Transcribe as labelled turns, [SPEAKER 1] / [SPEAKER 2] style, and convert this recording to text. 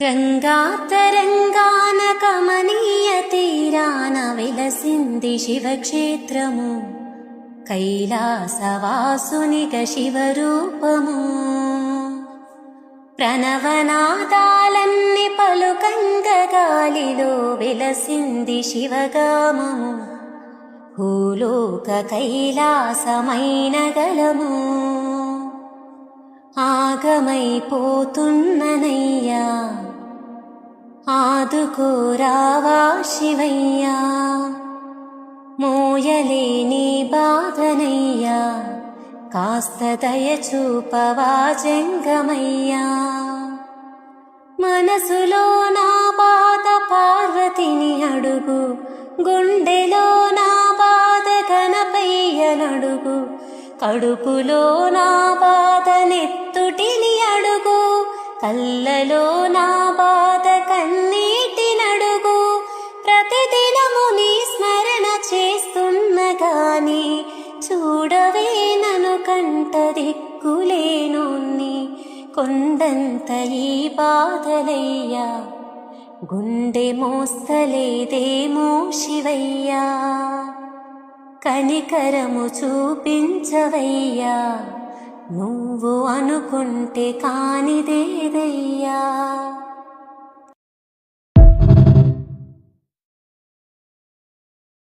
[SPEAKER 1] రంగాతరంగాన కమనీయ తీరాన వెలసింది శివక్షేత్రము, కైలాసవాసునిగ శివరూపము. ప్రణవనాదాలన్ని పలుకంగ గాలిలో వెలసింది శివగామము, భూలోక కైలాసమైన గలము. ఆగమైపోతున్ననయ్యా, ఆదుకోరావా శివయ్యా, మోయలేని బాధనయ్యా, కాస్త దయచూపవా జంగమయ్యా. మనసులో నా బాధ పార్వతిని అడుగు, గుండెలో నా బాధ గణపయ్యనడుగు, కడుపులో నా బాధ నెత్తుటిని అడుగు, కళ్ళలో నా బాధ కన్నీటినడుగు. ప్రతిదినము నీ స్మరణ చేస్తున్న గాని చూడవే నను కంట దిక్కులేనోన్ని. కొండంత ఈ బాధలయ్యా, గుండె మోస్తలేదేమో శివయ్యా, కనికరము చూపించవయ్యా, నువ్వు అనుకుంటే కానిదేదయ్యా.